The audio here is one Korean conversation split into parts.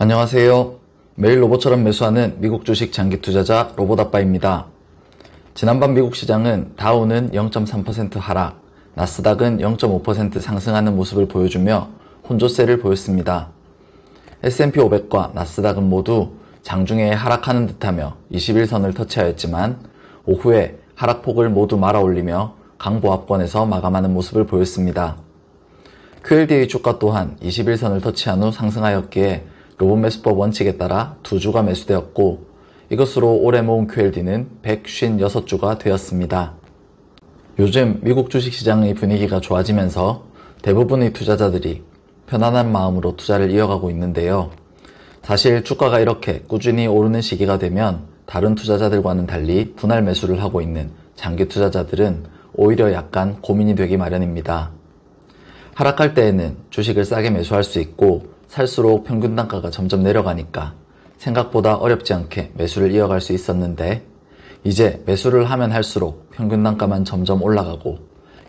안녕하세요. 매일 로봇처럼 매수하는 미국 주식 장기 투자자 로봇아빠입니다. 지난밤 미국 시장은 다우는 0.3% 하락, 나스닥은 0.5% 상승하는 모습을 보여주며 혼조세를 보였습니다. S&P 500과 나스닥은 모두 장중에 하락하는 듯하며 21선을 터치하였지만 오후에 하락폭을 모두 말아올리며 강보합권에서 마감하는 모습을 보였습니다. QLDA 주가 또한 21선을 터치한 후 상승하였기에 로봇 매수법 원칙에 따라 2주가 매수되었고 이것으로 올해 모은 QLD는 156주가 되었습니다. 요즘 미국 주식시장의 분위기가 좋아지면서 대부분의 투자자들이 편안한 마음으로 투자를 이어가고 있는데요. 사실 주가가 이렇게 꾸준히 오르는 시기가 되면 다른 투자자들과는 달리 분할 매수를 하고 있는 장기 투자자들은 오히려 약간 고민이 되기 마련입니다. 하락할 때에는 주식을 싸게 매수할 수 있고 살수록 평균 단가가 점점 내려가니까 생각보다 어렵지 않게 매수를 이어갈 수 있었는데 이제 매수를 하면 할수록 평균 단가만 점점 올라가고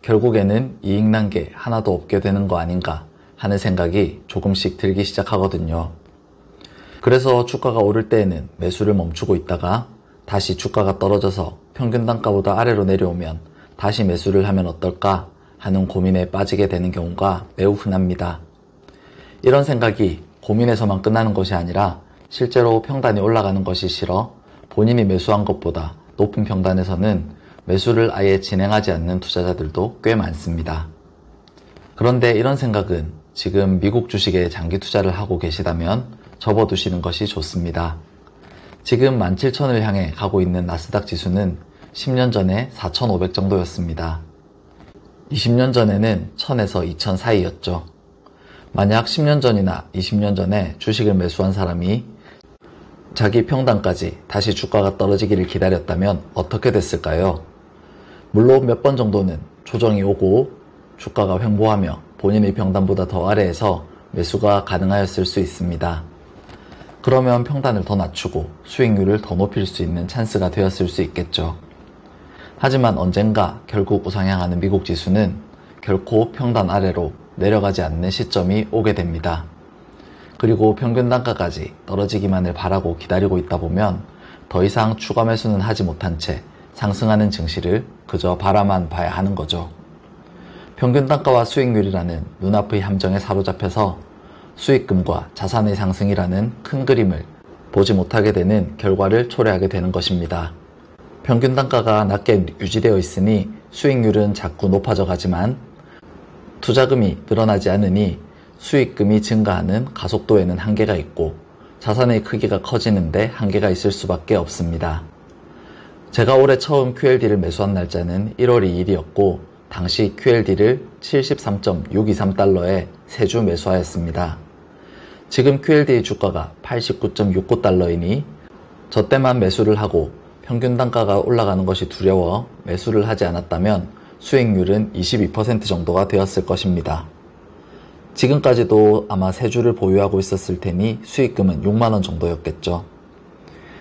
결국에는 이익 난 게 하나도 없게 되는 거 아닌가 하는 생각이 조금씩 들기 시작하거든요. 그래서 주가가 오를 때에는 매수를 멈추고 있다가 다시 주가가 떨어져서 평균 단가보다 아래로 내려오면 다시 매수를 하면 어떨까 하는 고민에 빠지게 되는 경우가 매우 흔합니다. 이런 생각이 고민에서만 끝나는 것이 아니라 실제로 평단이 올라가는 것이 싫어 본인이 매수한 것보다 높은 평단에서는 매수를 아예 진행하지 않는 투자자들도 꽤 많습니다. 그런데 이런 생각은 지금 미국 주식에 장기 투자를 하고 계시다면 접어두시는 것이 좋습니다. 지금 17,000을 향해 가고 있는 나스닥 지수는 10년 전에 4,500 정도였습니다. 20년 전에는 1000에서 2000 사이였죠. 만약 10년 전이나 20년 전에 주식을 매수한 사람이 자기 평단까지 다시 주가가 떨어지기를 기다렸다면 어떻게 됐을까요? 물론 몇 번 정도는 조정이 오고 주가가 횡보하며 본인의 평단보다 더 아래에서 매수가 가능하였을 수 있습니다. 그러면 평단을 더 낮추고 수익률을 더 높일 수 있는 찬스가 되었을 수 있겠죠. 하지만 언젠가 결국 우상향하는 미국 지수는 결코 평단 아래로 내려가지 않는 시점이 오게 됩니다. 그리고 평균 단가까지 떨어지기만을 바라고 기다리고 있다 보면 더 이상 추가 매수는 하지 못한 채 상승하는 증시를 그저 바라만 봐야 하는 거죠. 평균 단가와 수익률이라는 눈앞의 함정에 사로잡혀서 수익금과 자산의 상승이라는 큰 그림을 보지 못하게 되는 결과를 초래하게 되는 것입니다. 평균 단가가 낮게 유지되어 있으니 수익률은 자꾸 높아져 가지만 투자금이 늘어나지 않으니 수익금이 증가하는 가속도에는 한계가 있고 자산의 크기가 커지는데 한계가 있을 수밖에 없습니다. 제가 올해 처음 QLD를 매수한 날짜는 1월 2일이었고 당시 QLD를 73.623달러에 3주 매수하였습니다. 지금 QLD 주가가 89.69달러이니 저 때만 매수를 하고 평균 단가가 올라가는 것이 두려워 매수를 하지 않았다면 수익률은 22% 정도가 되었을 것입니다. 지금까지도 아마 3주를 보유하고 있었을 테니 수익금은 6만원 정도였겠죠.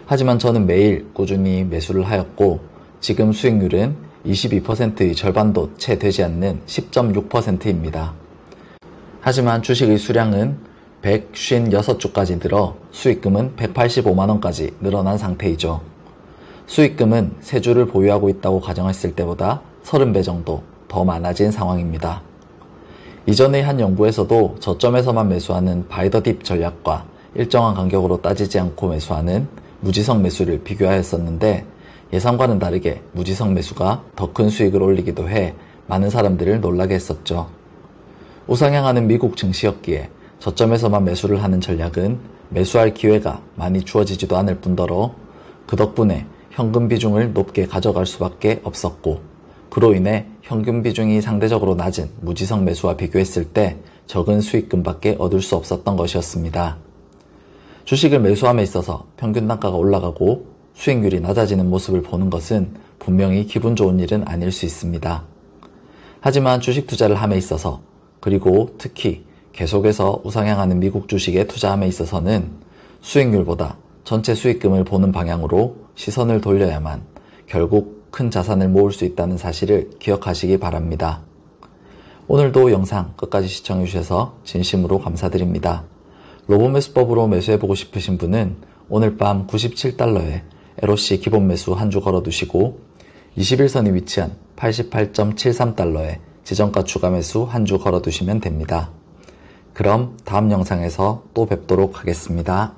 하지만 저는 매일 꾸준히 매수를 하였고 지금 수익률은 22%의 절반도 채 되지 않는 10.6%입니다. 하지만 주식의 수량은 156주까지 늘어 수익금은 185만원까지 늘어난 상태이죠. 수익금은 3주를 보유하고 있다고 가정했을 때보다 30배 정도 더 많아진 상황입니다. 이전의 한 연구에서도 저점에서만 매수하는 바이 더 딥 전략과 일정한 간격으로 따지지 않고 매수하는 무지성 매수를 비교하였었는데 예상과는 다르게 무지성 매수가 더 큰 수익을 올리기도 해 많은 사람들을 놀라게 했었죠. 우상향하는 미국 증시였기에 저점에서만 매수를 하는 전략은 매수할 기회가 많이 주어지지도 않을 뿐더러 그 덕분에 현금 비중을 높게 가져갈 수밖에 없었고 그로 인해 현금 비중이 상대적으로 낮은 무지성 매수와 비교했을 때 적은 수익금밖에 얻을 수 없었던 것이었습니다. 주식을 매수함에 있어서 평균 단가가 올라가고 수익률이 낮아지는 모습을 보는 것은 분명히 기분 좋은 일은 아닐 수 있습니다. 하지만 주식 투자를 함에 있어서 그리고 특히 계속해서 우상향하는 미국 주식에 투자함에 있어서는 수익률보다 전체 수익금을 보는 방향으로 시선을 돌려야만 결국 큰 자산을 모을 수 있다는 사실을 기억하시기 바랍니다. 오늘도 영상 끝까지 시청해주셔서 진심으로 감사드립니다. 로보매수법으로 매수해보고 싶으신 분은 오늘 밤 97달러에 LOC 기본 매수 한 주 걸어두시고 21선이 위치한 88.73달러에 지정가 추가 매수 한 주 걸어두시면 됩니다. 그럼 다음 영상에서 또 뵙도록 하겠습니다.